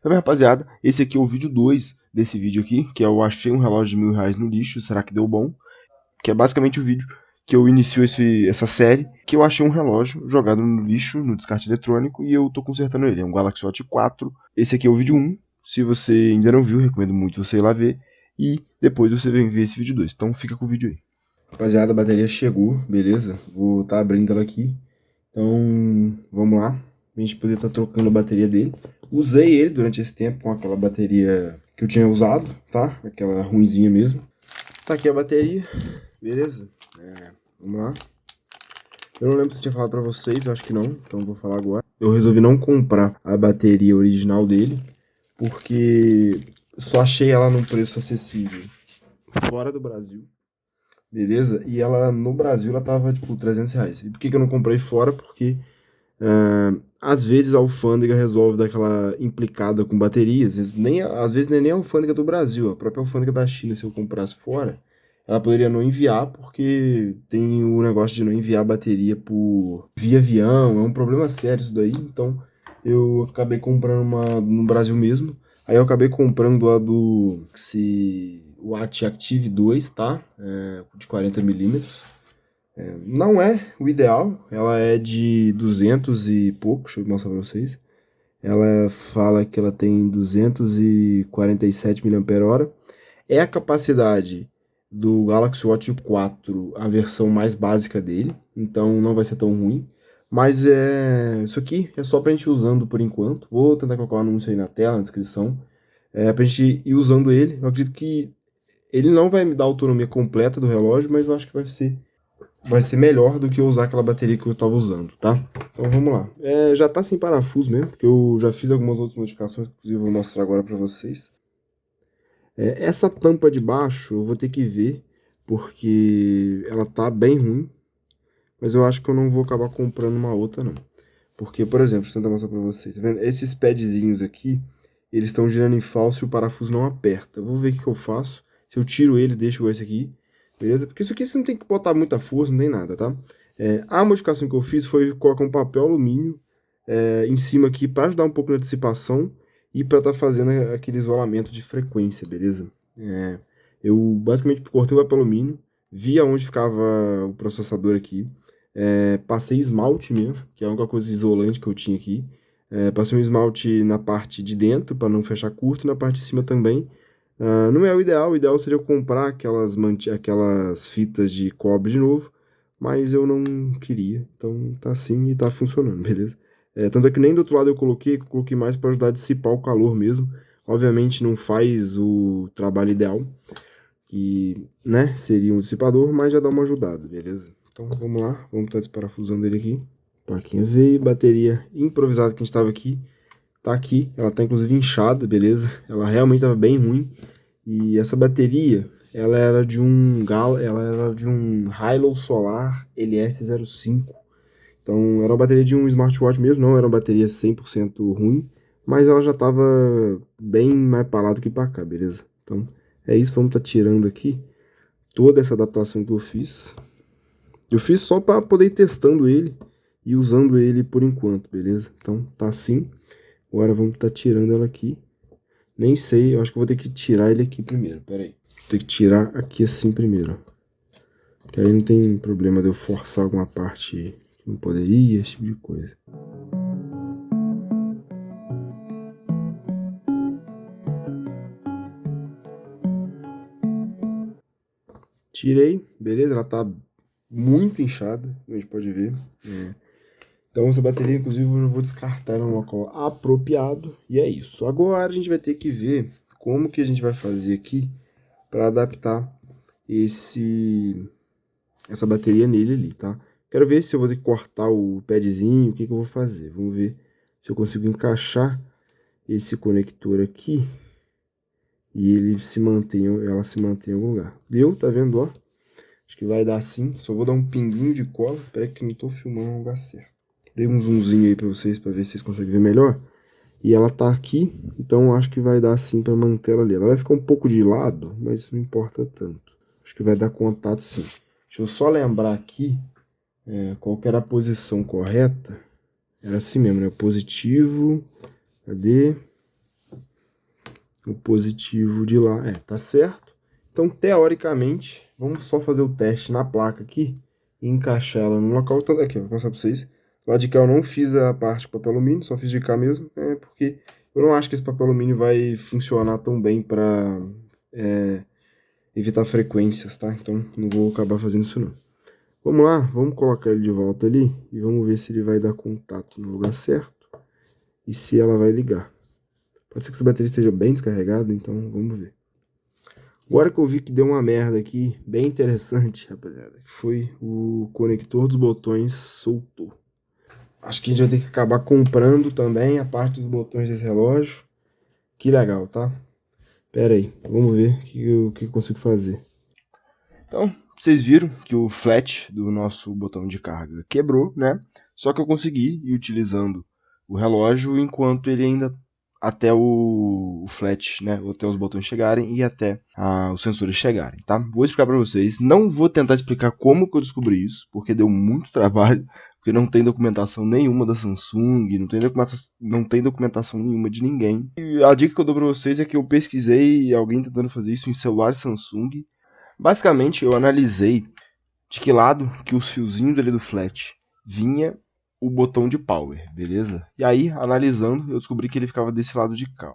Também, rapaziada, esse aqui é o vídeo 2 desse vídeo aqui, que é eu achei um relógio de R$ 1.000 no lixo, será que deu bom? Que é basicamente o vídeo que eu inicio essa série, que eu achei um relógio jogado no lixo, no descarte eletrônico, e eu tô consertando ele. É um Galaxy Watch 4. Esse aqui é o vídeo 1. Se você ainda não viu, recomendo muito você ir lá ver. E depois você vem ver esse vídeo 2. Então fica com o vídeo aí. Rapaziada, a bateria chegou, beleza? Vou estar abrindo ela aqui. Então, vamos lá. A gente poder estar trocando a bateria dele. Usei ele durante esse tempo com aquela bateria que eu tinha usado, tá? Aquela ruinzinha mesmo. Tá aqui a bateria, beleza? Vamos lá. Eu não lembro se eu tinha falado pra vocês, eu acho que não, então vou falar agora. Eu resolvi não comprar a bateria original dele, porque só achei ela num preço acessível fora do Brasil, beleza? E ela, no Brasil, ela tava, tipo, R$ 300. E por que eu não comprei fora? Porque às vezes a alfândega resolve dar aquela implicada com baterias, às vezes nem a alfândega do Brasil, a própria alfândega da China, se eu comprasse fora, ela poderia não enviar, porque tem o negócio de não enviar bateria via avião, é um problema sério isso daí, então eu acabei comprando uma no Brasil mesmo, aí eu acabei comprando a do Watch Active 2, tá? De 40 mm. Não é o ideal, ela é de 200 e pouco, deixa eu mostrar pra vocês. Ela fala que ela tem 247 mAh. É a capacidade do Galaxy Watch 4, a versão mais básica dele, então não vai ser tão ruim. Mas isso aqui é só pra gente ir usando por enquanto. Vou tentar colocar o anúncio aí na tela, na descrição. Pra gente ir usando ele. Eu acredito que ele não vai me dar a autonomia completa do relógio, mas eu acho que vai ser melhor do que eu usar aquela bateria que eu tava usando, tá? Então vamos lá. Já tá sem parafuso mesmo, porque eu já fiz algumas outras modificações, inclusive eu vou mostrar agora pra vocês. Essa tampa de baixo eu vou ter que ver, porque ela tá bem ruim, mas eu acho que eu não vou acabar comprando uma outra não. Porque, por exemplo, deixa eu tentar mostrar pra vocês, tá vendo? Esses padzinhos aqui, eles estão girando em falso e o parafuso não aperta. Eu vou ver o que eu faço. Se eu tiro eles, deixo igual esse aqui, beleza? Porque isso aqui você não tem que botar muita força, não tem nada, tá? A modificação que eu fiz foi colocar um papel alumínio em cima aqui para ajudar um pouco na dissipação e para estar fazendo aquele isolamento de frequência, beleza? Eu basicamente cortei o papel alumínio, vi aonde ficava o processador aqui, passei esmalte mesmo, que é a única coisa isolante que eu tinha aqui. Passei um esmalte na parte de dentro para não fechar curto e na parte de cima também. Não é o ideal seria eu comprar aquelas fitas de cobre de novo, mas eu não queria, então tá assim e tá funcionando, beleza? Tanto é que nem do outro lado coloquei mais para ajudar a dissipar o calor mesmo. Obviamente não faz o trabalho ideal, que, né, seria um dissipador, mas já dá uma ajudada, beleza? Então vamos lá, vamos estar desparafusando ele aqui. Plaquinha veio, bateria improvisada que a gente estava aqui, tá aqui, ela tá inclusive inchada, beleza? Ela realmente estava bem ruim. E essa bateria, ela era de um Hilo Solar LS05. Então era uma bateria de um smartwatch mesmo, não era uma bateria 100% ruim, mas ela já estava bem mais para lá do que para cá, beleza? Então é isso, vamos estar tirando aqui toda essa adaptação que eu fiz. Eu fiz só para poder ir testando ele e usando ele por enquanto, beleza? Então tá assim. Agora vamos estar tirando ela aqui. Nem sei, eu acho que eu vou ter que tirar ele aqui primeiro, pera aí. Vou ter que tirar aqui assim primeiro. Que aí não tem problema de eu forçar alguma parte que não poderia, esse tipo de coisa. Tirei, beleza? Ela tá muito inchada, como a gente pode ver. Então essa bateria, inclusive, eu vou descartar num local apropriado. E é isso. Agora a gente vai ter que ver como que a gente vai fazer aqui para adaptar essa bateria nele ali, tá? Quero ver se eu vou ter que cortar o padzinho, o que que eu vou fazer. Vamos ver se eu consigo encaixar esse conector aqui e ela se mantém em algum lugar. Deu, tá vendo, ó? Acho que vai dar sim. Só vou dar um pinguinho de cola. Espera que eu não tô filmando no lugar certo. Dei um zoomzinho aí pra vocês, pra ver se vocês conseguem ver melhor. E ela tá aqui, então acho que vai dar sim pra manter ela ali. Ela vai ficar um pouco de lado, mas não importa tanto. Acho que vai dar contato sim. Deixa eu só lembrar aqui qual que era a posição correta. Era assim mesmo, né? Positivo. Cadê? o positivo de lá. Tá certo. Então, teoricamente, vamos só fazer o teste na placa aqui e encaixar ela no local. Então, aqui, vou mostrar para vocês. Lá de cá eu não fiz a parte com papel alumínio, só fiz de cá mesmo, porque eu não acho que esse papel alumínio vai funcionar tão bem para evitar frequências, tá? Então, não vou acabar fazendo isso não. Vamos lá, vamos colocar ele de volta ali e vamos ver se ele vai dar contato no lugar certo e se ela vai ligar. Pode ser que essa bateria esteja bem descarregada, então vamos ver. Agora que eu vi que deu uma merda aqui, bem interessante, rapaziada, foi o conector dos botões soltou. Acho que a gente vai ter que acabar comprando também a parte dos botões desse relógio. Que legal, tá? Pera aí, vamos ver o que eu consigo fazer. Então, vocês viram que o flat do nosso botão de carga quebrou, né? Só que eu consegui ir utilizando o relógio enquanto ele ainda até o flat, né? Até os botões chegarem e até os sensores chegarem, tá? Vou explicar para vocês. Não vou tentar explicar como que eu descobri isso, porque deu muito trabalho, porque não tem documentação nenhuma da Samsung, não tem documentação nenhuma de ninguém. E a dica que eu dou para vocês é que eu pesquisei alguém tentando fazer isso em celular Samsung. Basicamente, eu analisei de que lado que os fiozinhos dele do flat vinha o botão de power, beleza? E aí, analisando, eu descobri que ele ficava desse lado de cá.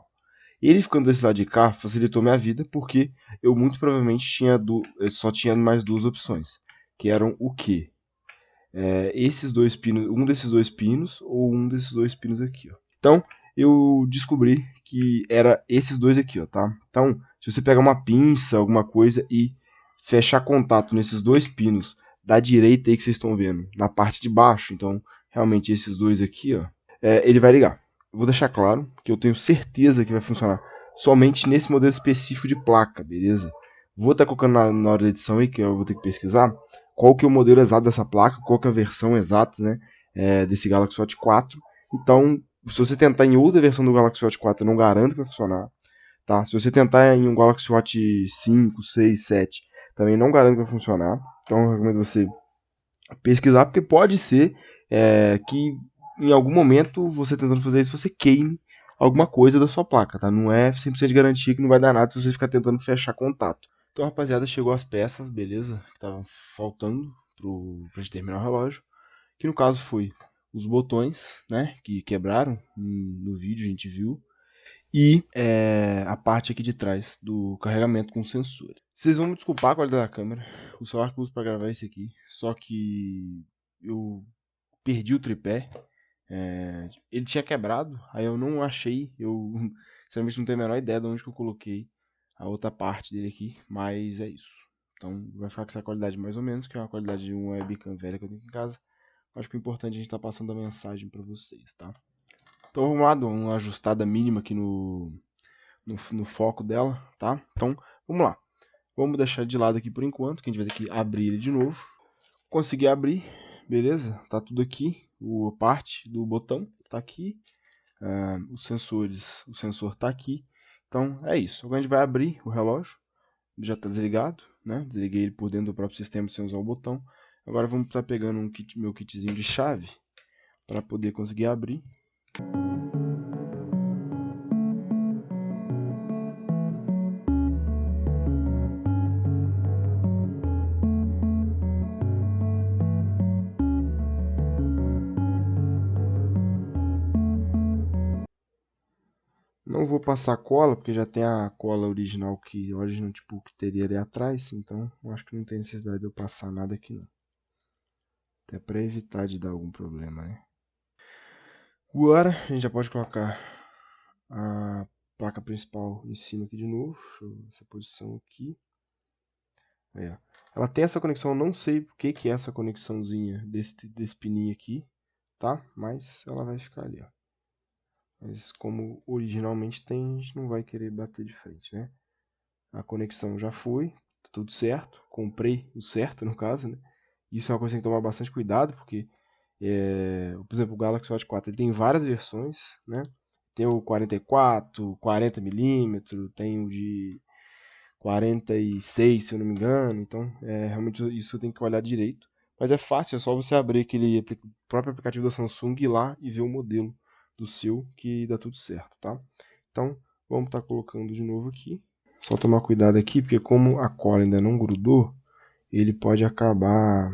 Ele ficando desse lado de cá facilitou minha vida, porque eu muito provavelmente só tinha mais duas opções, que eram o quê? Esses dois pinos, um desses dois pinos ou um desses dois pinos aqui, ó. Então, eu descobri que era esses dois aqui, ó, tá? Então, se você pegar uma pinça, alguma coisa e fechar contato nesses dois pinos da direita aí que vocês estão vendo, na parte de baixo, então, realmente esses dois aqui, ó, ele vai ligar. Eu vou deixar claro que eu tenho certeza que vai funcionar somente nesse modelo específico de placa, beleza? Vou estar colocando na hora da edição aí, que eu vou ter que pesquisar, qual que é o modelo exato dessa placa, qual que é a versão exata, né, desse Galaxy Watch 4. Então, se você tentar em outra versão do Galaxy Watch 4, eu não garanto que vai funcionar. Tá? Se você tentar em um Galaxy Watch 5, 6, 7, também não garanto que vai funcionar. Então, eu recomendo você pesquisar, porque pode ser que em algum momento, você tentando fazer isso, você queime alguma coisa da sua placa, tá? Não é 100% de garantia que não vai dar nada se você ficar tentando fechar contato. Então, rapaziada, chegou as peças, beleza? Que estavam faltando pra gente terminar o relógio. Que no caso foi os botões, né? Que quebraram no vídeo, a gente viu. E a parte aqui de trás do carregamento com sensor. Vocês vão me desculpar a qualidade da câmera. O celular que eu uso para gravar é esse aqui. Só que eu perdi o tripé. Ele tinha quebrado, aí eu não achei. Eu sinceramente não tenho a menor ideia de onde que eu coloquei a outra parte dele aqui. Mas é isso. Então vai ficar com essa qualidade mais ou menos, que é uma qualidade de uma webcam velha que eu tenho aqui em casa. Acho que o importante é a gente estar passando a mensagem para vocês, tá? Então vamos lá, dou uma ajustada mínima aqui no foco dela, tá? Então vamos lá. Vamos deixar de lado aqui por enquanto, que a gente vai ter que abrir ele de novo. Consegui abrir, beleza? Tá tudo aqui. A parte do botão tá aqui. Os sensores, o sensor tá aqui. Então é isso. Agora a gente vai abrir o relógio. Já tá desligado, né? Desliguei ele por dentro do próprio sistema sem usar o botão. Agora vamos estar pegando meu kitzinho de chave para poder conseguir abrir. Não vou passar cola, porque já tem a cola original que tipo, que teria ali atrás, então eu acho que não tem necessidade de eu passar nada aqui não. Até para evitar de dar algum problema, né? Agora a gente já pode colocar a placa principal em cima aqui de novo. Deixa eu ver essa posição aqui. Aí, ó. Ela tem essa conexão, eu não sei o que é essa conexãozinha desse pininho aqui, tá? Mas ela vai ficar ali, ó. Mas como originalmente tem, a gente não vai querer bater de frente, né? A conexão já foi, tá tudo certo. Comprei o certo, no caso, né? Isso é uma coisa que tem que tomar bastante cuidado, porque, por exemplo, o Galaxy Watch 4 ele tem várias versões, né? Tem o 44, 40mm, tem o de 46, se eu não me engano. Então, realmente isso tem que olhar direito. Mas é fácil, é só você abrir aquele próprio aplicativo da Samsung, ir lá e ver o modelo do seu, que dá tudo certo, tá? Então, Vamos estar colocando de novo aqui. Só tomar cuidado aqui, porque como a cola ainda não grudou, ele pode acabar...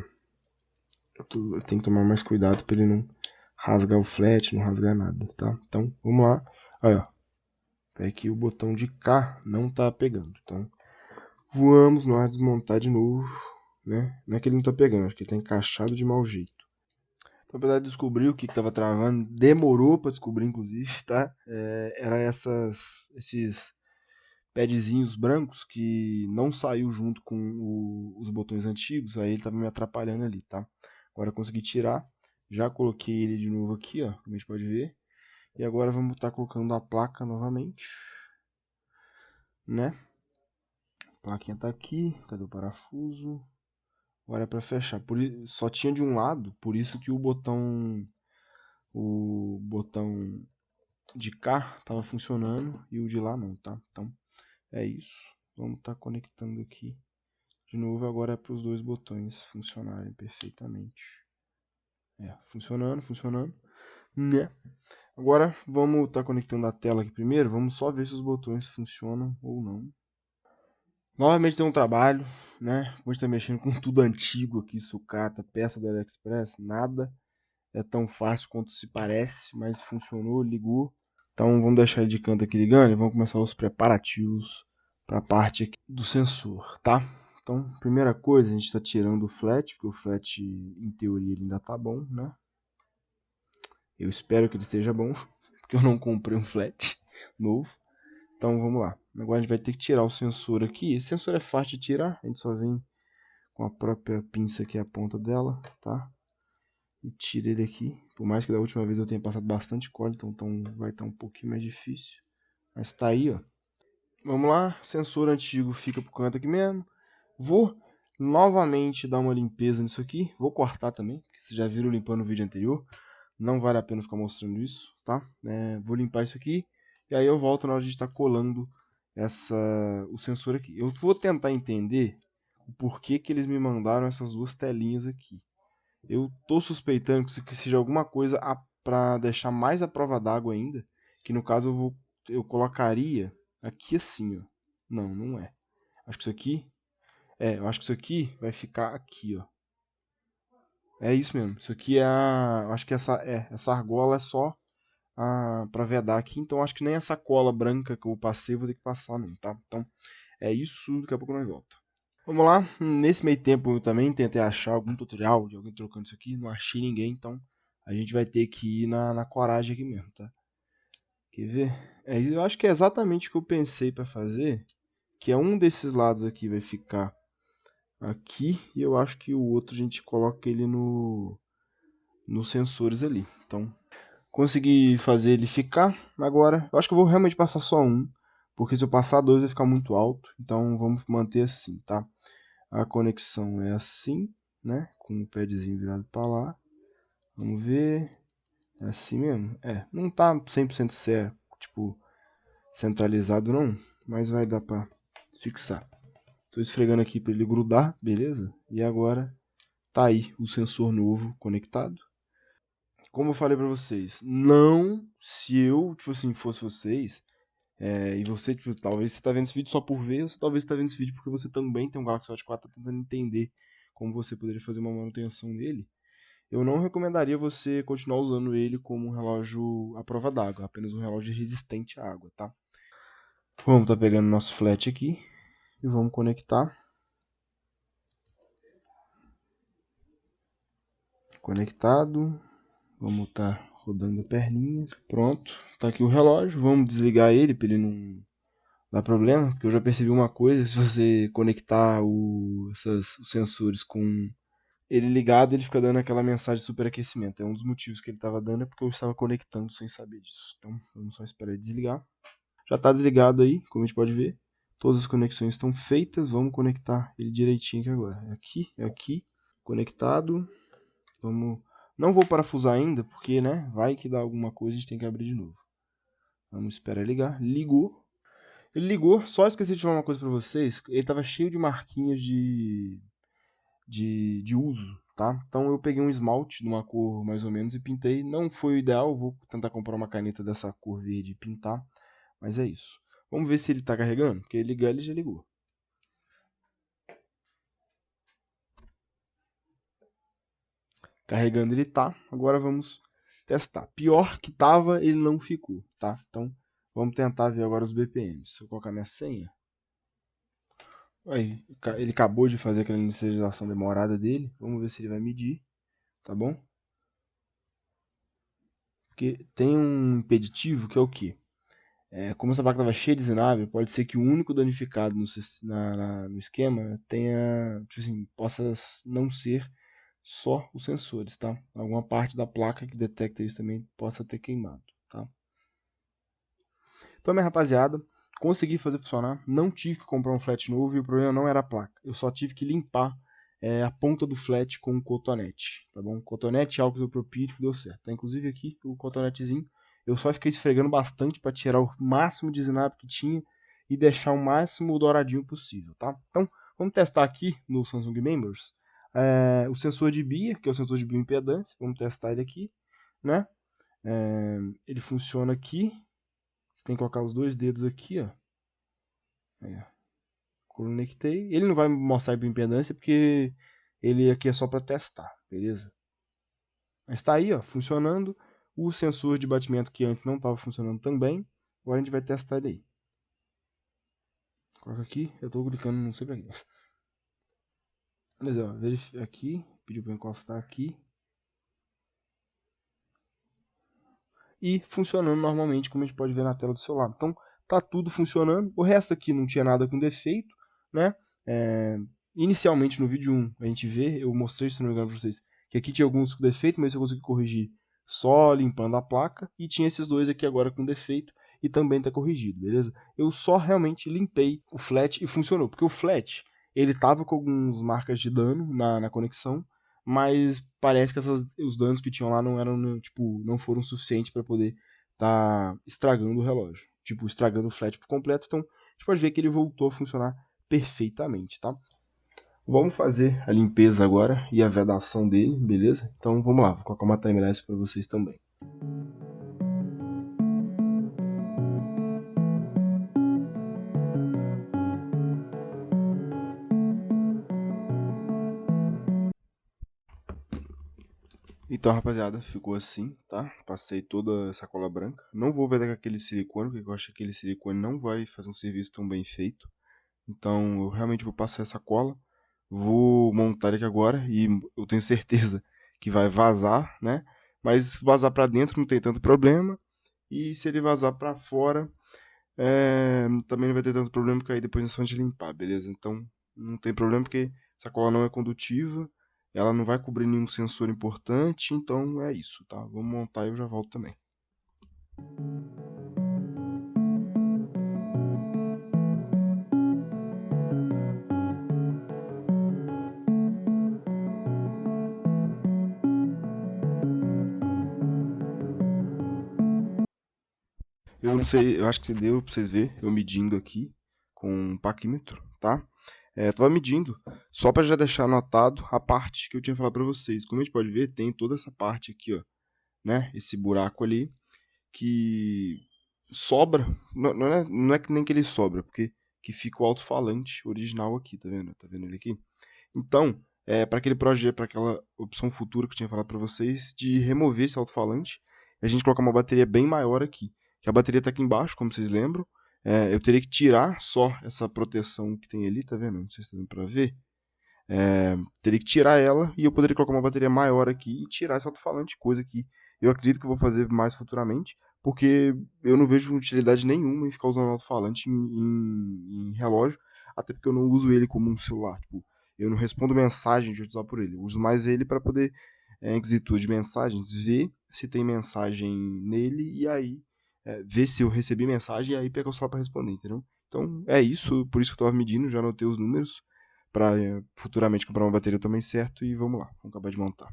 Eu tenho que tomar mais cuidado para ele não rasgar o flat, não rasgar nada, tá? Então, vamos lá. Aí, ó. É que o botão de cá não tá pegando. Então, vamos nós desmontar de novo, né? Não é que ele não tá pegando, acho que ele tá encaixado de mau jeito. Então, apesar de descobrir o que tava travando, demorou para descobrir, inclusive, tá? Era esses padzinhos brancos que não saiu junto com os botões antigos, aí ele tava me atrapalhando ali, tá? Agora eu consegui tirar, já coloquei ele de novo aqui, ó, como a gente pode ver. E agora vamos estar colocando a placa novamente, né? A plaquinha tá aqui, cadê o parafuso? Agora é para fechar. Só tinha de um lado, por isso que o botão de cá estava funcionando e o de lá não, tá? Então é isso. Vamos estar conectando aqui de novo. Agora é para os dois botões funcionarem perfeitamente. Funcionando, né? Agora vamos estar conectando a tela aqui primeiro. Vamos só ver se os botões funcionam ou não. Novamente tem um trabalho, né? Como a gente tá mexendo com tudo antigo aqui, sucata, peça do AliExpress, nada é tão fácil quanto se parece, mas funcionou, ligou. Então vamos deixar ele de canto aqui ligando e vamos começar os preparativos para a parte aqui do sensor, tá? Então, primeira coisa, a gente está tirando o flat, porque o flat, em teoria, ele ainda tá bom, né? Eu espero que ele esteja bom, porque eu não comprei um flat novo. Então vamos lá. Agora a gente vai ter que tirar o sensor aqui. Esse sensor é fácil de tirar, a gente só vem com a própria pinça aqui, a ponta dela, tá? E tira ele aqui. Por mais que da última vez eu tenha passado bastante cola, então vai estar um pouquinho mais difícil. Mas tá aí, ó. Vamos lá, sensor antigo fica pro canto aqui mesmo. Vou novamente dar uma limpeza nisso aqui. Vou cortar também, porque vocês já viram limpando no vídeo anterior. Não vale a pena ficar mostrando isso, tá? Vou limpar isso aqui. E aí eu volto na hora de estar colando o sensor aqui. Eu vou tentar entender o porquê que eles me mandaram essas duas telinhas aqui. Eu tô suspeitando que isso aqui seja alguma coisa para deixar mais a prova d'água ainda. Que no caso eu colocaria aqui assim, ó. Não, não é. Acho que isso aqui... eu acho que isso aqui vai ficar aqui, ó. É isso mesmo. Isso aqui eu acho que essa argola é só para vedar aqui. Então acho que nem essa cola branca que eu passei eu vou ter que passar mesmo, tá? Então é isso. Daqui a pouco nós volta. Vamos lá. Nesse meio tempo eu também tentei achar algum tutorial de alguém trocando isso aqui. Não achei ninguém, então a gente vai ter que ir na coragem aqui mesmo, tá? Quer ver? Eu acho que é exatamente o que eu pensei para fazer. Que é um desses lados aqui vai ficar aqui. E eu acho que o outro a gente coloca ele nos sensores ali. Então, consegui fazer ele ficar. Agora, eu acho que eu vou realmente passar só um. Porque se eu passar dois vai ficar muito alto. Então, vamos manter assim, tá? A conexão é assim, né? Com o padzinho virado para lá. Vamos ver. É assim mesmo? Não tá 100% certo, tipo, centralizado não. Mas vai dar para fixar. Tô esfregando aqui para ele grudar, beleza? E agora tá aí o sensor novo conectado. Como eu falei para vocês, não se eu, tipo assim, fosse vocês, e você, tipo, talvez você tá vendo esse vídeo só por ver, ou você talvez tá vendo esse vídeo porque você também tem um Galaxy Watch 4, tá tentando entender como você poderia fazer uma manutenção nele. Eu não recomendaria você continuar usando ele como um relógio à prova d'água, apenas um relógio resistente à água, tá? Vamos tá pegando nosso flat aqui e vamos conectar. Conectado. Vamos tá rodando a perninha. Pronto, tá aqui o relógio. Vamos desligar ele para ele não dar problema, porque eu já percebi uma coisa, se você conectar os sensores com ele ligado, ele fica dando aquela mensagem de superaquecimento. É um dos motivos que ele estava dando, é porque eu estava conectando sem saber disso. Então, vamos só esperar ele desligar. Já está desligado aí, como a gente pode ver. Todas as conexões estão feitas. Vamos conectar ele direitinho aqui agora. É aqui. Conectado. Vamos... Não vou parafusar ainda, porque, né, vai que dá alguma coisa, a gente tem que abrir de novo. Vamos esperar ligar. Ligou. Ele ligou, só esqueci de falar uma coisa pra vocês. Ele tava cheio de marquinhas de uso, tá? Então eu peguei um esmalte de uma cor mais ou menos e pintei. Não foi o ideal, vou tentar comprar uma caneta dessa cor verde e pintar. Mas é isso. Vamos ver se ele tá carregando, porque ligar ele já ligou. Carregando ele tá. Agora vamos testar. Pior que tava, ele não ficou, tá? Então vamos tentar ver agora os BPMs. Se eu colocar minha senha. Aí, ele acabou de fazer aquela inicialização demorada dele. Vamos ver se ele vai medir, tá bom? Porque tem um impeditivo que é o quê? Como essa placa estava cheia de Zenab, pode ser que o único danificado no esquema tenha, tipo assim, possa não ser só os sensores, tá? Alguma parte da placa que detecta isso também possa ter queimado, tá? Então, minha rapaziada, consegui fazer funcionar, não tive que comprar um flat novo e o problema não era a placa, eu só tive que limpar a ponta do flat com um cotonete, tá bom? Cotonete, álcool isopropílico, deu certo. Tá, inclusive aqui o cotonetezinho, eu só fiquei esfregando bastante para tirar o máximo de Zenap que tinha e deixar o máximo douradinho possível, tá? Então, vamos testar aqui no Samsung Members o sensor de BIA, que é o sensor de bioimpedância, vamos testar ele aqui, né? Ele funciona aqui, você tem que colocar os dois dedos aqui, ó. Conectei. Ele não vai mostrar a bioimpedância porque ele aqui é só para testar, beleza? Mas tá aí, ó, funcionando. O sensor de batimento que antes não estava funcionando também. Agora a gente vai testar ele aí. Coloca aqui, eu tô clicando, não sei pra quê. Beleza, ó, verifica aqui, pediu para encostar aqui. E funcionando normalmente, como a gente pode ver na tela do celular. Então, tá tudo funcionando. O resto aqui não tinha nada com defeito, né? Inicialmente no vídeo 1, a gente vê, eu mostrei, se não me engano pra vocês, que aqui tinha alguns com defeito, mas eu consegui corrigir só limpando a placa. E tinha esses dois aqui agora com defeito e também tá corrigido, beleza? Eu só realmente limpei o flat e funcionou. Porque o flat, ele tava com algumas marcas de dano na conexão, mas parece que os danos que tinham lá não eram, tipo, não foram suficientes para poder tá estragando o relógio, tipo, estragando o flat por completo. Então, a gente pode ver que ele voltou a funcionar perfeitamente, tá? Vamos fazer a limpeza agora e a vedação dele, beleza? Então, vamos lá, vou colocar uma timelapse para vocês também. Então, rapaziada, ficou assim, tá? Passei toda essa cola branca. Não vou vedar com aquele silicone, porque eu acho que aquele silicone não vai fazer um serviço tão bem feito. Então, eu realmente vou passar essa cola. Vou montar ele aqui agora e eu tenho certeza que vai vazar, né? Mas vazar para dentro não tem tanto problema. E se ele vazar para fora, também não vai ter tanto problema, porque aí depois é só de limpar, beleza? Então, não tem problema porque essa cola não é condutiva. Ela não vai cobrir nenhum sensor importante, então é isso, tá? Vamos montar e eu já volto também. Eu não sei, eu acho que deu pra vocês verem, eu medindo aqui com um paquímetro, tá? Tava medindo, só para já deixar anotado a parte que eu tinha falado para vocês. Como a gente pode ver, tem toda essa parte aqui, ó, né? Esse buraco ali, que sobra, não é que nem que ele sobra, porque que fica o alto-falante original aqui, tá vendo? Tá vendo ele aqui? Então, para aquele projeto, para aquela opção futura que eu tinha falado para vocês, de remover esse alto-falante, a gente colocar uma bateria bem maior aqui. Que a bateria está aqui embaixo, como vocês lembram. Eu teria que tirar só essa proteção que tem ali, tá vendo? Não sei se está dando para ver. Teria que tirar ela e eu poderia colocar uma bateria maior aqui e tirar esse alto-falante, coisa que eu acredito que eu vou fazer mais futuramente, porque eu não vejo utilidade nenhuma em ficar usando alto-falante em relógio, até porque eu não uso ele como um celular. Tipo, eu não respondo mensagem de usar por ele, eu uso mais ele para poder, em quesito de mensagens, ver se tem mensagem nele e aí ver se eu recebi mensagem e aí pegar o celular para responder, entendeu? Então é isso, por isso que eu estava medindo, já anotei os números para futuramente comprar uma bateria também certo e vamos lá, vamos acabar de montar.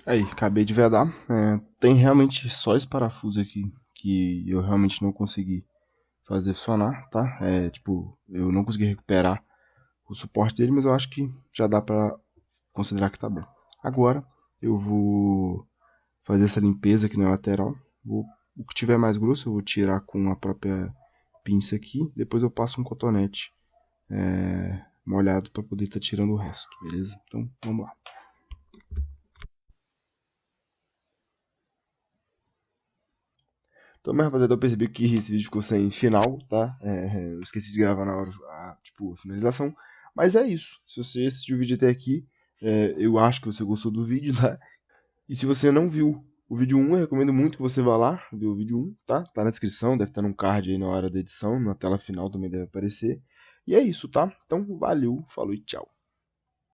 Aí, acabei de vedar, tem realmente só esse parafuso aqui que eu realmente não consegui fazer funcionar, tá? Tipo, eu não consegui recuperar o suporte dele, mas eu acho que já dá pra considerar que tá bom. Agora eu vou fazer essa limpeza aqui na lateral. O que tiver mais grosso eu vou tirar com a própria pinça aqui. Depois eu passo um cotonete molhado para poder estar tirando o resto, beleza? Então vamos lá. Então, mas rapaziada, eu percebi que esse vídeo ficou sem final, tá? Eu esqueci de gravar na hora a finalização. Mas é isso. Se você assistiu o vídeo até aqui, eu acho que você gostou do vídeo, tá? E se você não viu o vídeo 1, eu recomendo muito que você vá lá ver o vídeo 1, tá? Tá na descrição, deve estar num card aí na hora da edição, na tela final também deve aparecer. E é isso, tá? Então, valeu, falou e tchau.